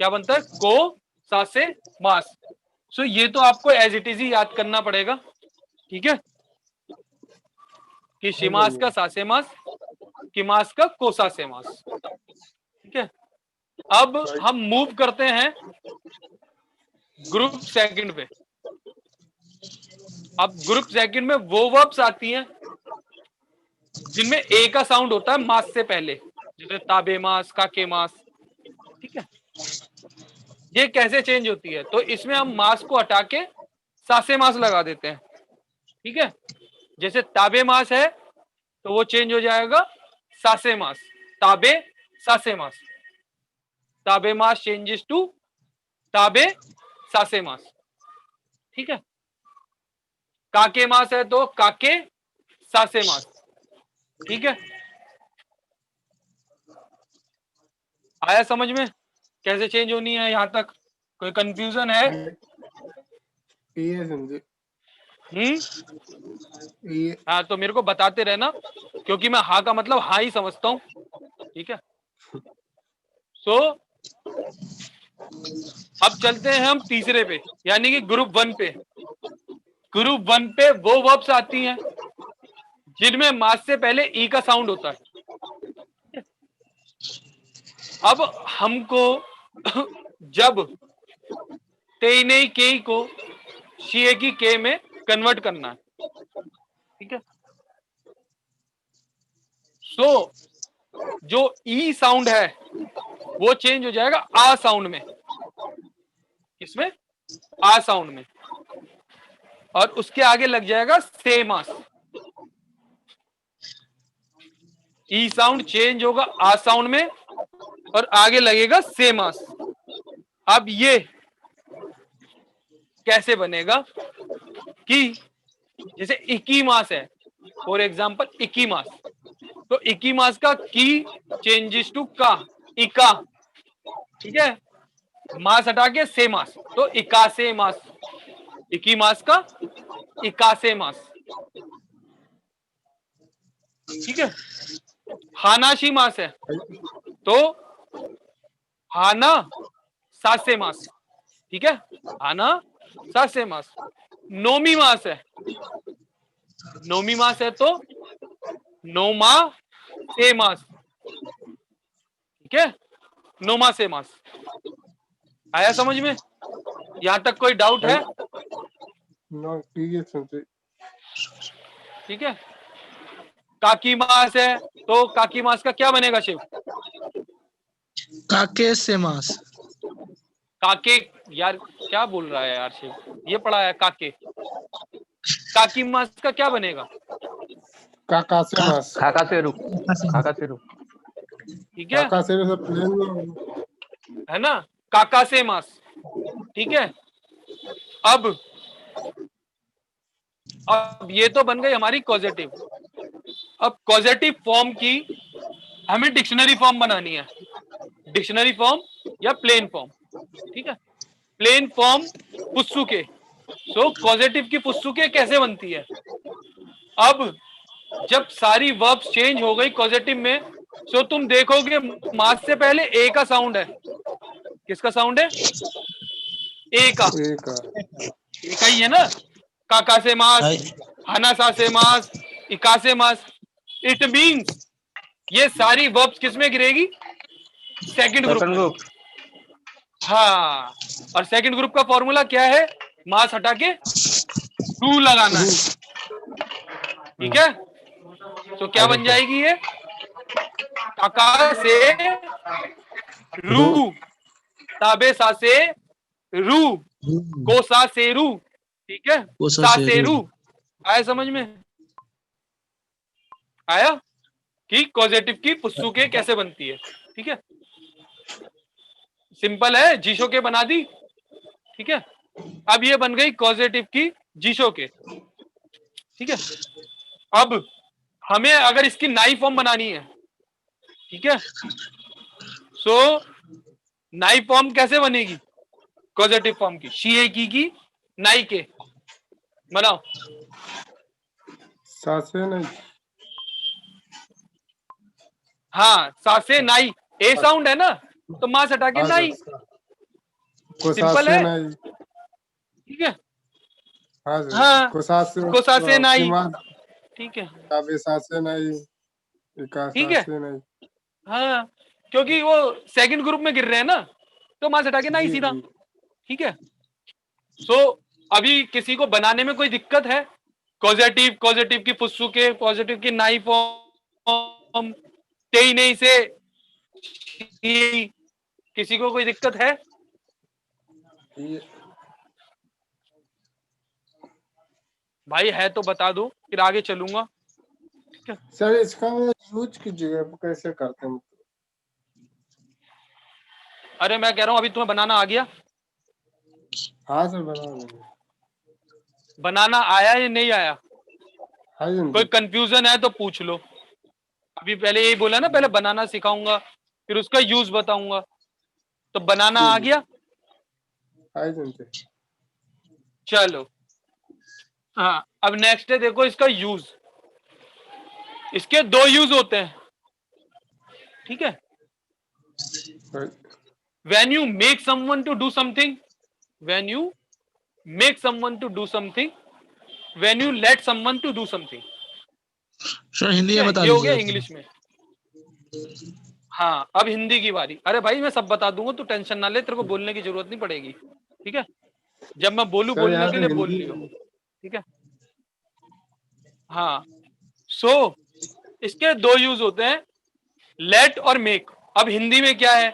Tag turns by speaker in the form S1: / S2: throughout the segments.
S1: क्या बनता है, को सा से मास। सो ये तो आपको एज इट इज ही याद करना पड़ेगा, ठीक है, कि शिमास का सा से मास, किमास का कोसा से मास, ठीक है। अब हम मूव करते हैं ग्रुप सेकंड पे। अब ग्रुप सेकंड में वो वर्ब्स आती हैं जिनमें ए का साउंड होता है मास से पहले, जैसे ताबे मास, काके मास, ठीक है। ये कैसे चेंज होती है, तो इसमें हम मास को हटा के सासे मास लगा देते हैं, ठीक है। जैसे ताबे मास है तो वो चेंज हो जाएगा सासे मास, ताबे सासे मास, ताबे मास चेंजेस टू ताबे सासे मास, ठीक है। काके मास है तो काके सासे मास, ठीक है। आया समझ में कैसे चेंज होनी है? यहां तक कोई कंफ्यूजन है? हाँ तो मेरे को बताते रहना, क्योंकि मैं हाँ का मतलब हाँ ही समझता हूँ, ठीक है। सो अब चलते हैं हम तीसरे पे, यानी कि ग्रुप वन पे। ग्रुप वन पे वो वर्ब्स आती हैं जिनमें मास से पहले ई का साउंड होता है। अब हमको जब तेने के को शीए की के में कन्वर्ट करना है, ठीक है। सो जो ई साउंड है वो चेंज हो जाएगा आ साउंड में, किसमें, आ साउंड में, और उसके आगे लग जाएगा से मास। ई साउंड चेंज होगा आ साउंड में और आगे लगेगा से मास। अब ये कैसे बनेगा कि जैसे इकी मास है, फॉर एग्जाम्पल इकी मास, तो इकी मास का की चेंजेस टू का, इका, ठीक है। मास हटा के से मास, तो इकासे मास, इकी मास का इकासे मास, ठीक है। हानाशी मास है तो हाना सासे मास, ठीक है, हाना सासे मास। नोमी मास है, नोमी मास है तो नोमा से मास, ठीक है, नोमा से मास। आया समझ में? यहां तक कोई डाउट है? ठीक है। काकी मास है तो काकी मास का क्या बनेगा शिव?
S2: काके से मास।
S1: काके, यार क्या बोल रहा है यार शिव, ये पढ़ा है काके। काकी मास का क्या बनेगा?
S3: काका से मास,
S4: खाका से रुक, खाका से रुक,
S1: ठीक है,
S3: काका से
S1: है ना, काका से मास, ठीक है। अब ये तो बन गई हमारी कॉजेटिव। अब कॉजेटिव फॉर्म की हमें डिक्शनरी फॉर्म बनानी है, डिक्शनरी फॉर्म या प्लेन फॉर्म, ठीक है। प्लेन फॉर्म पुस्सुके। सो कॉजेटिव की पुस्सुके कैसे बनती है? अब जब सारी वर्ब्स चेंज हो गई कॉजेटिव में, सो तुम देखोगे मास से पहले ए का साउंड है। किसका साउंड है? ए का, ए का ही है ना। काका से मास, हनासा से मास, इका से मास। इट मींस ये सारी वर्ब्स किसमें गिरेगी? सेकंड ग्रुप में। हाँ, और सेकंड ग्रुप का फॉर्मूला क्या है? मास हटा के रू लगाना है, ठीक है। तो क्या बन जाएगी ये? काका से रू, ताबे सा से रू, कोसा से रू, ठीक है, सा से रू। आया समझ में? आया कि कॉजेटिव की पुस्सुके कैसे बनती है, ठीक है। सिंपल है, जीशो के बना दी, ठीक है। अब ये बन गई कॉजेटिव की जीशो के, ठीक है। अब हमें अगर इसकी नाई फॉर्म बनानी है, ठीक है, सो नाई फॉर्म कैसे बनेगी कॉजेटिव फॉर्म की? शीए की नाई के बनाओ।
S3: सासे नहीं,
S1: हाँ, सासे नाई, ए साउंड है ना, तो मास हटा के नाई, सिंपल है,
S3: नहीं।
S1: ठीक है।
S3: हाँ जी।
S1: हाँ,
S3: कोसासे
S1: कोसासे नाई,
S3: किमास
S1: ठीक है,
S3: काबेसासे नहीं
S1: ठीक है।
S3: इकासासे नहीं।
S1: हाँ, क्योंकि वो सेकंड ग्रुप में गिर रहे हैं ना, तो मास हटा के नाई
S3: जी
S1: सीधा,
S3: जी।
S1: ठीक है। सो अभी किसी को बनाने में कोई दिक्कत है? पॉजिटिव पॉजिटिव की फुस्सू के, पॉजिटिव की नाई फॉर्म, तेई नहीं से शी, किसी को कोई दिक्कत है?
S3: ये
S1: भाई है तो बता दो, फिर आगे चलूंगा।
S3: सर इसका यूज की जगह पे कैसे करते हैं?
S1: अरे मैं कह रहा हूं अभी तुम्हें बनाना आ गया?
S3: हाँ सर बना लेंगे।
S1: बनाना आया या नहीं आया?
S3: हाँ
S1: कोई
S3: जी।
S1: कंफ्यूजन है तो पूछ लो। अभी पहले यही बोला ना, पहले बनाना सिखाऊंगा, फिर उसका यूज बताऊंगा। तो बनाना
S3: जी
S1: आ
S3: जी।
S1: गया?
S3: हाँ जी।
S1: चलो, हाँ, अब नेक्स्ट है, देखो इसका यूज। इसके दो यूज होते हैं, ठीक है। When you make someone to do something, when you make someone to do something, when you let someone to do something,
S2: sir Hindi
S1: ठीक
S2: में
S1: है।
S2: बता
S1: ये हो गया
S2: दीजिए।
S1: इंग्लिश में। हाँ, अब हिंदी की बारी। अरे भाई मैं सब बता दूंगा, तू टेंशन ना ले, तेरे को बोलने की जरूरत नहीं पड़ेगी, ठीक है। जब मैं बोलूं
S3: सर
S1: बोलने
S3: यहाँ
S1: के
S3: पे
S1: लिए बोल
S3: हिंदी
S1: लियो, ठीक है। हाँ, सो इसके दो यूज होते हैं, लेट और मेक। अब हिंदी में क्या है?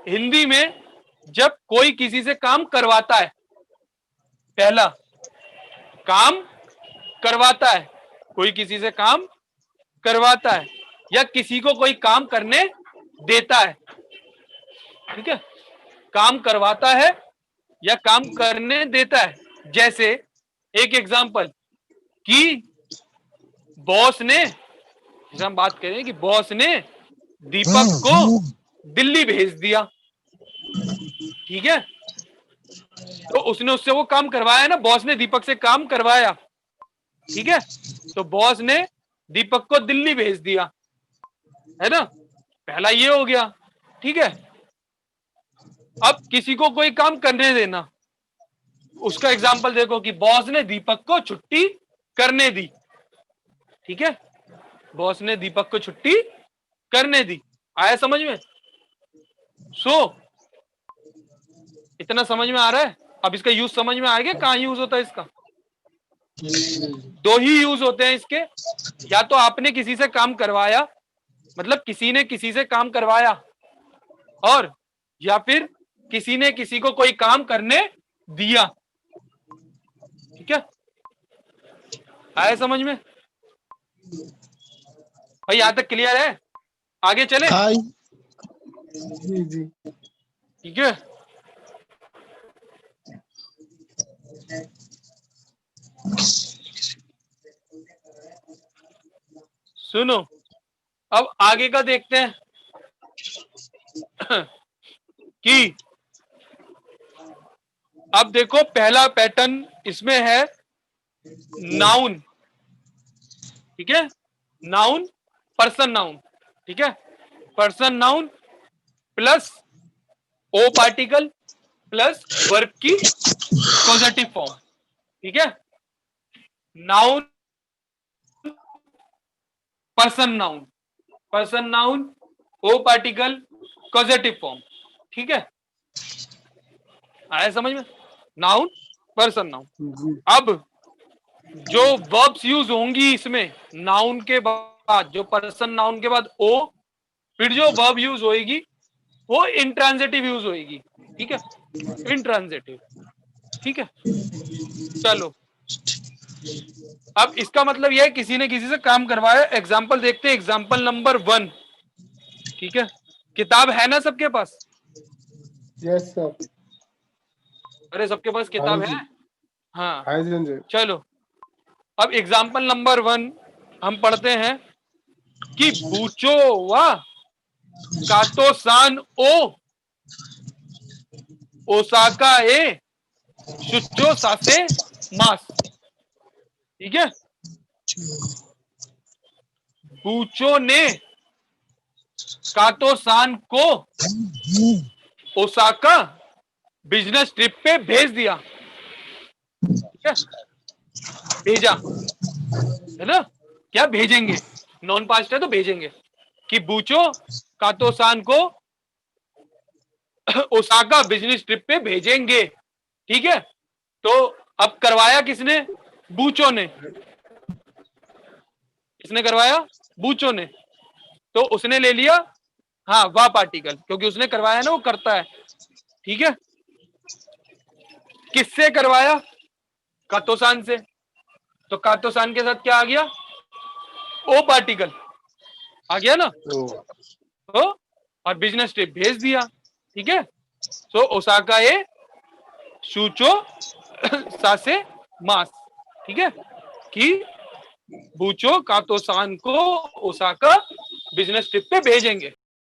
S1: हिंदी में जब कोई किसी से काम करवाता है, पहला काम करवाता है, कोई किसी से काम करवाता है, या किसी को कोई काम करने देता है, ठीक है। काम करवाता है या काम करने देता है। जैसे एक एग्जांपल कि बॉस ने, जैसे हम बात करें कि बॉस ने दीपक को दिल्ली भेज दिया, ठीक है। तो उसने उससे वो काम करवाया ना, बॉस ने दीपक से काम करवाया, ठीक है। तो बॉस ने दीपक को दिल्ली भेज दिया, है ना। पहला ये हो गया, ठीक है। अब किसी को कोई काम करने देना, उसका एग्जांपल देखो कि बॉस ने दीपक को छुट्टी करने दी, ठीक है। बॉस ने दीपक को छुट्टी करने दी। आया समझ में? इतना समझ में आ रहा है? अब इसका यूज समझ में आ गया, कहां यूज होता है इसका? दो ही यूज होते हैं इसके, या तो आपने किसी से काम करवाया, मतलब किसी ने किसी से काम करवाया, और या फिर किसी ने किसी को कोई काम करने दिया, ठीक है। आया समझ में? भाई यहां तक क्लियर है? आगे चले?
S2: हाय
S3: जी जी।
S1: ठीक है। सुनो, अब आगे का देखते हैं कि अब देखो पहला पैटर्न इसमें है नाउन, ठीक है। नाउन, पर्सन नाउन, ठीक है। Person noun plus O particle plus verb की पॉजिटिव फॉर्म, ठीक है। Noun, person noun O particle positive form, ठीक है। आया समझ में? Noun, person noun.
S3: जी
S1: अब जो वर्ब्स यूज होंगी इसमें, नाउन के बाद, जो पर्सन नाउन के बाद ओ, फिर जो वर्ब यूज होएगी वो इंट्रांजिटिव यूज होएगी, ठीक है। इंट्रांजिटिव, ठीक है। चलो, अब इसका मतलब यह है किसी ने किसी से काम करवाया। एग्जाम्पल देखते हैं, एग्जाम्पल नंबर 1, ठीक है। किताब है ना सबके पास?
S3: Yes sir.
S1: अरे सबके पास
S3: हाँ
S1: किताब है?
S3: जी।
S1: हाँ,
S3: हाँ जी।
S1: चलो। अब एग्जाम्पल नंबर 1 हम पढ़ते हैं कि बूचो वा कातो सान ओ ओसाका ए शुचो सासे मास, ठीक है। बूचो ने कातो सान को ओसाका बिजनेस ट्रिप पे भेज दिया, ठीक है, भेजा है ना, क्या भेजेंगे, नॉन पास्ट है तो भेजेंगे, कि बूचो कातोसान को ओसाका बिजनेस ट्रिप पे भेजेंगे, ठीक है। तो अब करवाया किसने, बूचो ने, किसने करवाया, बूचो ने, तो उसने ले लिया हाँ वह पार्टिकल, क्योंकि उसने करवाया ना, वो करता है, ठीक है। किससे करवाया, कातोसान से, तो कातोसान के साथ क्या आ गया, ओ पार्टिकल आ गया ना, तो और बिजनेस ट्रिप भेज दिया, ठीक है। तो ओसाका ए शूचो सासे मास, ठीक है, कि बूचो कातोसान को ओसाका बिजनेस ट्रिप पे भेजेंगे।